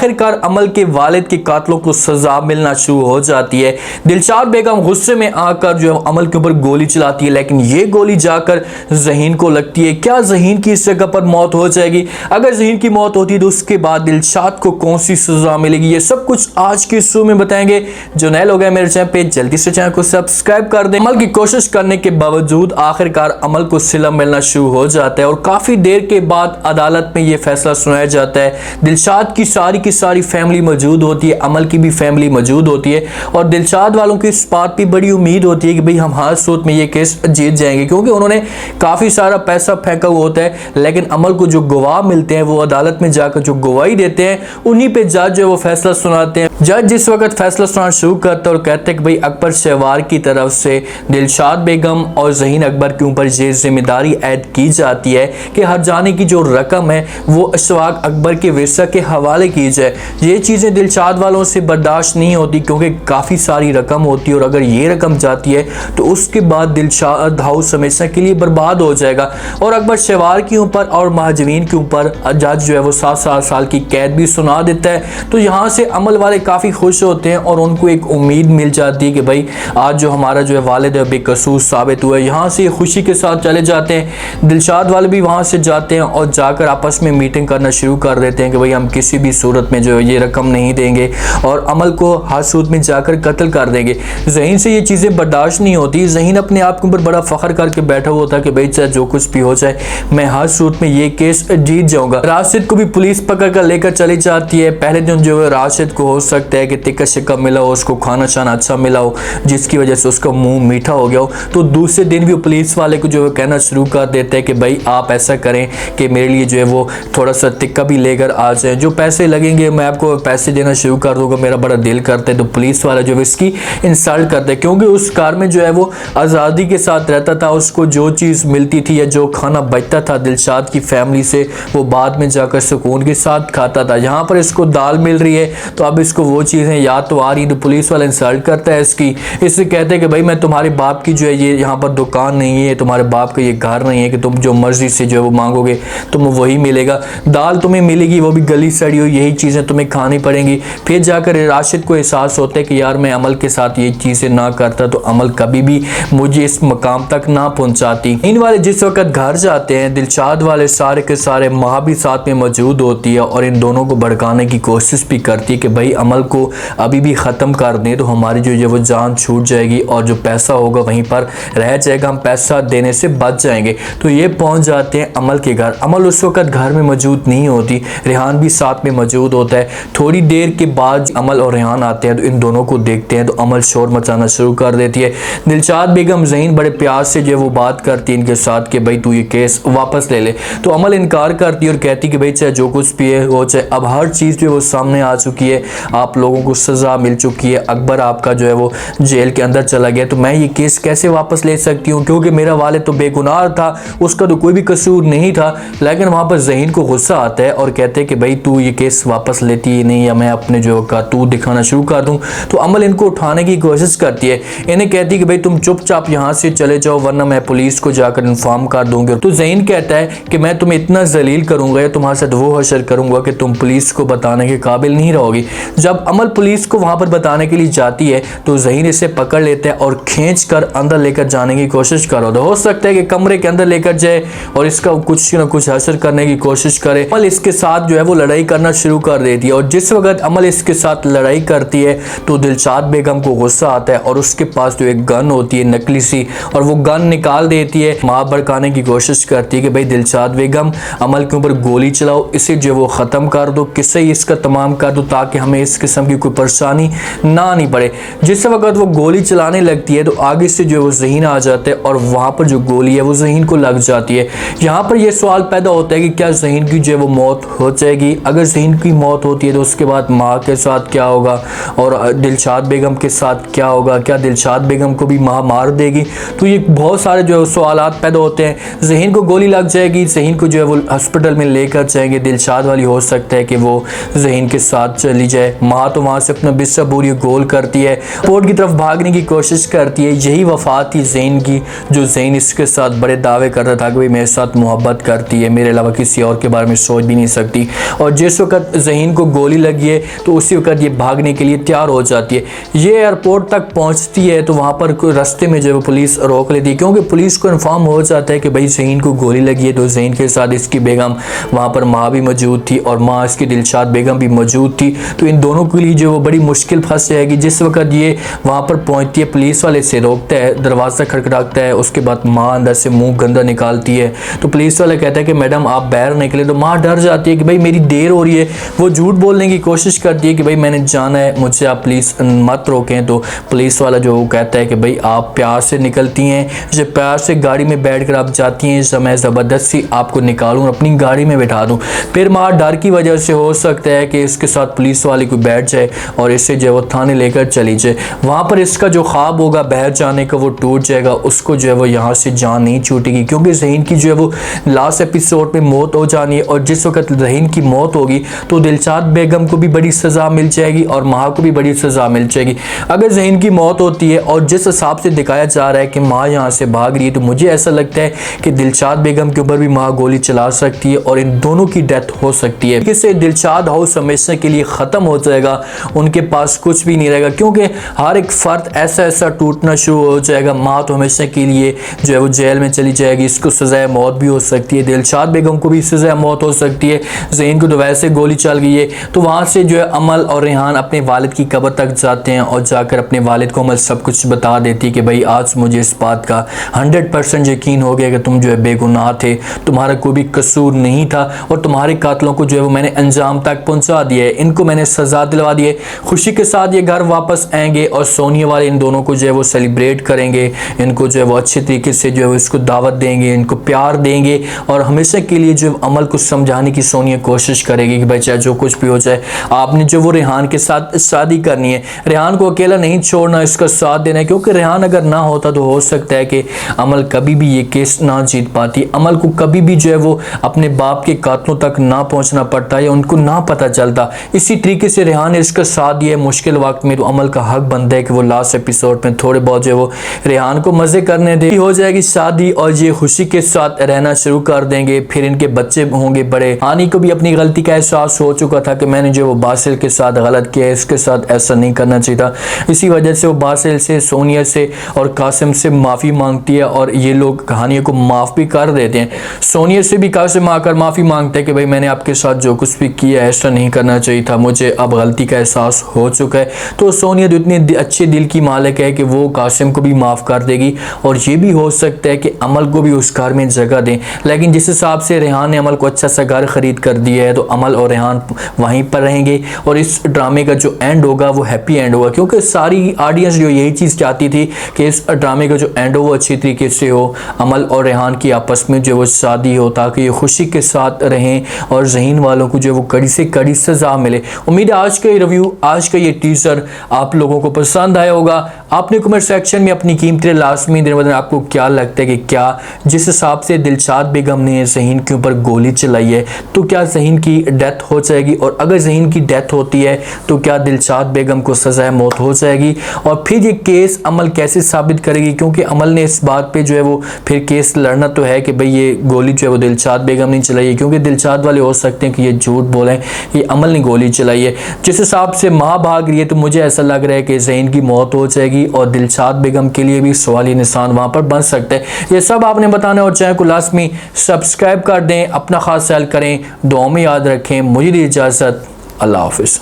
आखिरकार अमल के वालिद के कातलों को सजा मिलना शुरू हो जाती है। दिलशाद बेगम गुस्से में आकर जो है अमल के ऊपर गोली चलाती है, लेकिन ये गोली जाकर ज़हीन को लगती है। क्या ज़हीन की इस जगह पर मौत हो जाएगी? अगर ज़हीन की मौत होती है तो उसके बाद दिलशाद को कौन सी सजा मिलेगी? ये सब कुछ आज के शो में बताएंगे। जो नए लोग हैं मेरे चैनल पे, जल्दी से चैनल को सब्सक्राइब कर दें। अमल की कोशिश करने के बावजूद आखिरकार अमल को सिला मिलना शुरू हो जाता है और काफ़ी देर के बाद अदालत में यह फैसला सुनाया जाता है। दिलशाद की सारी फैमिली मौजूद होती है, अमल की भी फैमिली मौजूद होती है और दिलशाद वालों की इस बात पर बड़ी उम्मीद होती है कि भाई हम हर सूरत में ये केस जीत जाएंगे, क्योंकि उन्होंने काफ़ी सारा पैसा फेंका हुआ होता है। लेकिन अमल को जो गवाह मिलते हैं वो अदालत में जाकर जो गवाही देते हैं उन्हीं पे जज जो है वो फैसला सुनाते हैं। जज जिस वक्त फैसला सुनाना शुरू करता है और कहते हैं कि भाई अकबर शहवार की तरफ से दिलशाद बेगम और ज़हीन अकबर के ऊपर ये जिम्मेदारी ऐड की जाती है कि हर जाने की जो रकम है वो अशफाक अकबर के विरसा के हवाले की जाए। ये चीज़ें दिलशाद वालों से बर्दाश्त नहीं होती, क्योंकि काफ़ी सारी रकम होती है और अगर ये रकम जाती है तो उसके बाद दिलशाद हाउस हमेशा के लिए बर्बाद हो जाएगा। और अकबर शहवार के ऊपर और महाजवीन के ऊपर जज जो है वो 7 साल की कैद भी सुना देता है। तो यहाँ से अमल वाले काफ़ी खुश होते हैं और उनको एक उम्मीद मिल जाती है कि भाई आज जो हमारा जो है वालिद बेकसूर साबित हुआ है। यहाँ से खुशी के साथ चले जाते हैं। दिलशाद वाले भी वहाँ से जाते हैं और जाकर आपस में मीटिंग करना शुरू कर देते हैं कि भाई हम किसी भी सूरत में जो है ये रकम नहीं देंगे और अमल को हर सूरत में जाकर कत्ल कर देंगे। ज़हीन से ये चीज़ें बर्दाश्त नहीं होती। ज़हीन अपने आप के ऊपर बड़ा फ़ख्र करके बैठा हुआ था कि भाई चाहे जो कुछ भी हो जाए मैं हर सूरत में ये केस जीत जाऊंगा। राशिद को भी पुलिस पकड़ कर लेकर चली जाती है। पहले दिन जो है राशिद को हो सकता है कि टिक्का शिक्का मिला हो, उसको खाना शाना अच्छा मिला हो जिसकी वजह से उसका मुंह मीठा हो गया हो। तो दूसरे दिन भी पुलिस वाले को जो है कहना शुरू कर देते हैं कि भाई आप ऐसा करें कि मेरे लिए जो है वो थोड़ा सा टिक्का भी लेकर आ जाए, जो पैसे लगेंगे मैं आपको पैसे देना शुरू कर दूंगा, मेरा बड़ा दिल करता है। तो पुलिस वाला जो है इसकी इंसल्ट करता है, क्योंकि उस कार में जो है वो आज़ादी के साथ रहता था। उसको जो चीज़ मिलती थी या जो खाना बचता था दिलशाद की फैमिली से वो बाद में जाकर सुकून के साथ खाता था। यहाँ पर इसको दाल मिल रही है तो अब इसको वो चीज़ें याद तो आ रही। तो पुलिस वाला इंसल्ट करता है इससे कहते हैं कि भाई मैं तुम्हारे बाप की जो है ये यहाँ पर दुकान नहीं है, तुम्हारे बाप का ये घर नहीं है कि तुम जो मर्जी से जो है वो मांगोगे तुम्हें वही मिलेगा। दाल तुम्हें मिलेगी वो भी गली सड़ी हुई, यही चीज़ें तुम्हें खानी पड़ेंगी। फिर जाकर राशिद को एहसास होता है कि यार मैं अमल के साथ ये चीज़ें ना करता तो अमल कभी भी मुझे इस मकाम तक ना पहुँचाती। इन वाले जिस वक्त घर जाते हैं दिलशाद वाले सारे के सारे माँ भी साथ में मौजूद होती है और इन दोनों को भड़काने की कोशिश भी करती है कि भाई अमल को अभी भी ख़त्म कर दें तो हमारी जो ये वो जान छूट जाएगी और जो पैसा होगा वहीं पर रह जाएगा, हम पैसा देने से बच जाएंगे। तो ये पहुंच जाते हैं अमल के घर। अमल उस वक्त घर में मौजूद नहीं होती, रेहान भी साथ में मौजूद होता है। थोड़ी देर के बाद अमल और रेहान आते हैं तो इन दोनों को देखते हैं तो अमल शोर मचाना शुरू कर देती है। दिलशाद बेगम ज़हीन बड़े प्यार से जो वो बात करती है इनके साथ कि भाई तू ये केस वापस ले ले। तो अमल इनकार करती है और कहती कि भाई चाहे जो कुछ भी है हो, चाहे अब हर चीज़ जो वो सामने आ चुकी है, आप लोगों को सज़ा मिल चुकी है, अकबर आपका जो है वो जेल के अंदर चला गया, तो मैं ये केस कैसे वापस ले सकती हूँ, क्योंकि मेरा वालिद तो बेगुनाह था, उसका तो कोई भी कसूर नहीं था। लेकिन वहाँ पर ज़हीन को गुस्सा आता है और कहते हैं कि भाई तू ये केस वापस लेती ही नहीं या मैं अपने जो करतूत दिखाना शुरू कर दूँ। तो अमल इनको उठाने की कोशिश करती है, इन्हें कहती है कि भाई तुम चुपचाप यहाँ से चले जाओ वरना मैं पुलिस को जाकर इन्फॉर्म कर दूंगी। तो ज़हीन कहता है कि मैं तुम्हें इतना जलील करूंगा या तुम्हारे साथ वो हशर करूंगा कि तुम पुलिस को बताने के काबिल नहीं रहोगी। जब अमल पुलिस को वहां पर बताने के लिए जाती है तो ज़हीन इसे पकड़ लेता है और खींच कर अंदर लेकर जाने की कोशिश कर रहा हो सकता है कि कमरे के अंदर लेकर जाए और इसका कुछ न कुछ हशर करने की कोशिश करे। अमल इसके साथ जो है वो लड़ाई करना शुरू कर देती है और जिस वक्त अमल इसके साथ लड़ाई करती है तो दिलशाद बेगम को गुस्सा आता है और उसके पास जो एक गन होती है नकली सी, और वो गन निकाल देती है। माँ भड़काने की कोशिश करती है कि भाई दिलशाद बेगम अमल के ऊपर गोली चलाओ, इसे जो वो ख़त्म कर दो, किस्सा ही इसका तमाम कर दो ताकि हमें इस किस्म की कोई परेशानी ना आनी पड़े। जिस वक्त वो गोली चलाने लगती है तो आगे से जो वो ज़हीन आ जाता है और वहाँ पर जो गोली है वो ज़हीन को लग जाती है। यहाँ पर यह सवाल पैदा होता है कि क्या ज़हीन की जो वो मौत हो जाएगी। अगर ज़हीन की मौत होती है तो उसके बाद माँ के साथ क्या होगा और दिलशाद बेगम के साथ क्या होगा, क्या दिलशाद बेगम को भी माँ मार देगी। तो ये बहुत सारे जो है सवाल पैदा होते हैं। ज़हीन को गोली लग जाएगी, ज़हीन को जो है वो हॉस्पिटल में लेकर जाएंगे। दिलशाद वाली हो सकता है कि वो ज़हीन के साथ चली जाए, माँ तो वहाँ से अपना बिस्सा बोरी गोल करती है, पोर्ट की तरफ भागने की कोशिश करती है। यही वफात थी ज़हीन की, जो ज़हीन इसके साथ बड़े दावे करता था कि भाई मेरे साथ मोहब्बत करती है, मेरे अलावा किसी और के बारे में सोच भी नहीं सकती। और जिस वक्त ज़हीन को गोली लगी है तो उसी वक्त ये भागने के लिए तैयार हो जाती है। ये एयरपोर्ट तक पहुंचती है तो वहाँ पर कोई रास्ते में जो है पुलिस रोक लेती है, क्योंकि पुलिस को इन्फॉर्म हो जाता है कि भाई ज़हीन को गोली लगी है। तो ज़हीन के साथ इसकी बेगम, वहाँ पर माँ भी मौजूद थी और माँ इसकी दिलशाद बेगम भी मौजूद थी। तो इन दोनों के लिए जो वो बड़ी मुश्किल फंस जाएगी। जिस वक्त ये वहाँ पर पहुँचती है, पुलिस वाले से रोकता है, दरवाज़ा खटखटाता है। उसके बाद माँ अंदर से मुँह गंदा निकालती है। तो पुलिस वाला कहता है कि मैडम आप बाहर निकले। तो माँ डर जाती है कि भाई मेरी देर हो रही है। वो झूठ बोलने की कोशिश करती है कि भाई मैंने जाना है, मुझसे आप प्लीज़ मत रोकें। तो पुलिस वाला जो कहता है कि भाई आप प्यार से निकलती हैं, जब प्यार से गाड़ी में बैठकर आप जाती हैं, मैं ज़बरदस्ती आपको निकालूँ, अपनी गाड़ी में बैठा दूँ। फिर माँ डर की वजह से हो सकता है कि इसके साथ पुलिस वाले को बैठ जाए और इसे जो है वो थाने लेकर चली जाए। वहाँ पर इसका जो ख्वाब होगा बाहर जाने का वो टूट जाएगा। उसको जो है वो यहाँ से जान नहीं छूटेगी, क्योंकि ज़हीन की जो है वो लास्ट एपिसोड में मौत हो जानी है। और जिस वक्त ज़हीन की मौत होगी तो दिलशाद बेगम को भी बड़ी सज़ा मिल जाएगी और माँ को भी बड़ी सज़ा मिल जाएगी। अगर ज़हीन की मौत होती है और जिस हिसाब से दिखाया जा रहा है कि माँ यहाँ से भाग रही है, तो मुझे ऐसा लगता है कि दिलशाद बेगम के ऊपर भी माँ गोली चला सकती है और इन दोनों की डेथ हो सकती है। इससे दिलशाद हाउस हमेशा के लिए ख़त्म हो जाएगा, उनके पास कुछ भी नहीं रहेगा, क्योंकि हर एक फ़र्द ऐसा ऐसा टूटना शुरू हो जाएगा। माँ तो हमेशा के लिए जो है वो जेल में चली जाएगी, इसको सज़ाए मौत भी हो सकती है, दिलशाद बेगम को भी सज़ाए मौत हो सकती है। ज़हीन को तो वैसे गोली चल गई है। तो वहाँ से जो है अमल और रेहान अपने वालिद की कब्र तक जाते हैं और जाकर अपने वालिद को अमल सब कुछ बता देती है कि भाई आज मुझे इस बात का 100% यकीन हो गया कि तुम जो है बेगुनाह थे, तुम्हारा कोई भी कसूर नहीं था और तुम्हारे कातलों को जो है वो मैंने अंजाम तक पहुंचा दिया है, इनको मैंने सज़ा दिलवा दी है। खुशी के साथ ये घर वापस आएंगे और सोनिया वाले इन दोनों को जो है वो सेलिब्रेट करेंगे, इनको जो है वो अच्छे तरीके से जो है इसको दावत देंगे, इनको प्यार देंगे और हमेशा के लिए जो अमल को समझाने की सोनिया कोशिश करेगी कि भाई चाहे जो कुछ भी हो जाए, आपने जो वो रेहान के साथ शादी करनी है, रेहान को अकेला नहीं छोड़ना, इसका साथ देना है। क्योंकि रेहान अगर ना होता तो हो सकता है कि अमल कभी भी ये केस ना जीत पाती, अमल को कभी भी जो है वो अपने बाप के कातलों तक ना पहुंचना पड़ता या उनको ना पता चलता। इसी तरीके से रेहान ने इसका साथ दिया मुश्किल वक्त में, तो अमल का हक बनता है कि वो लास्ट एपिसोड में थोड़े बहुत जो है वो रेहान को मज़े करने दे। हो जाएगी शादी और ये खुशी के साथ रहना शुरू कर देंगे। फिर इनके बच्चे होंगे बड़े। आनी को भी अपनी गलती का एहसास हो चुका था कि मैंने जो वो बासिल के साथ गलत किया, इसके साथ ऐसा नहीं करना चाहिए था। इसी वजह से वो बासिल से, सोनिया से और कासिम से माफ़ी मांगती है और ये लोग कहानियों को माफ़ भी कर देते हैं। सोनिया से भी कासिम आकर माफ़ी मांगते हैं कि भाई मैंने आपके साथ जो कुछ भी किया ऐसा नहीं करना चाहिए था, मुझे अब गलती का एहसास हो चुका है। तो सोनिया तो इतनी अच्छे दिल की मालिक है कि वो कासिम को भी माफ़ कर देगी और ये भी हो सकता है कि अमल को भी उस घर में जगह दें। लेकिन जिस हिसाब से रेहान ने अमल को अच्छा सा घर खरीद कर दिया है, तो अमल और रेहान वहीं पर रहेंगे और इस ड्रामे का जो एंड होगा वो हैप्पी एंड होगा। क्योंकि सारी ऑडियंस जो यही चीज़ चाहती थी कि इस ड्रामे का जो एंड हो वो अच्छी तरीके से हो, अमल और रेहान की आपस में जो वो शादी हो, ताकि ये खुशी के साथ रहें और ज़हीन वालों को जो वो कड़ी से कड़ी सज़ा मिले। उम्मीद है आज का ये रिव्यू, आज का ये टीज़र आप लोगों को पसंद आया होगा। आपने कमेंट सेक्शन में अपनी कीमती लाजमी देने वाले आपको क्या लगता है कि क्या जिस हिसाब से दिलशाद बेगम ने ज़हीन के ऊपर गोली चलाई है तो क्या ज़हीन की डेथ हो जाएगी, और अगर ज़हीन की डेथ होती है तो क्या दिलशाद बेगम को सज़ाए मौत हो जाएगी, और फिर ये केस अमल कैसे साबित करेगी। क्योंकि अमल ने इस बात पे जो है वो फिर केस लड़ना तो है कि भाई ये गोली जो है वो दिलशाद बेगम ने चलाई है, क्योंकि दिलशाद वाले हो सकते हैं कि ये झूठ बोलें, ये अमल ने गोली चलाई है। जिस हिसाब से माँ भाग रही है तो मुझे ऐसा लग रहा है कि ज़हीन की मौत हो जाएगी और दिलशाद बेगम के लिए भी सवाली निशान वहाँ पर बन सकता है। ये सब आपने बताना और चैनल को लाजमी सब्सक्राइब कर दें। अपना खास ख्याल करें, दुआ में याद रखें। मुझे दी इजाज़त, अल्लाह हाफ़िज़।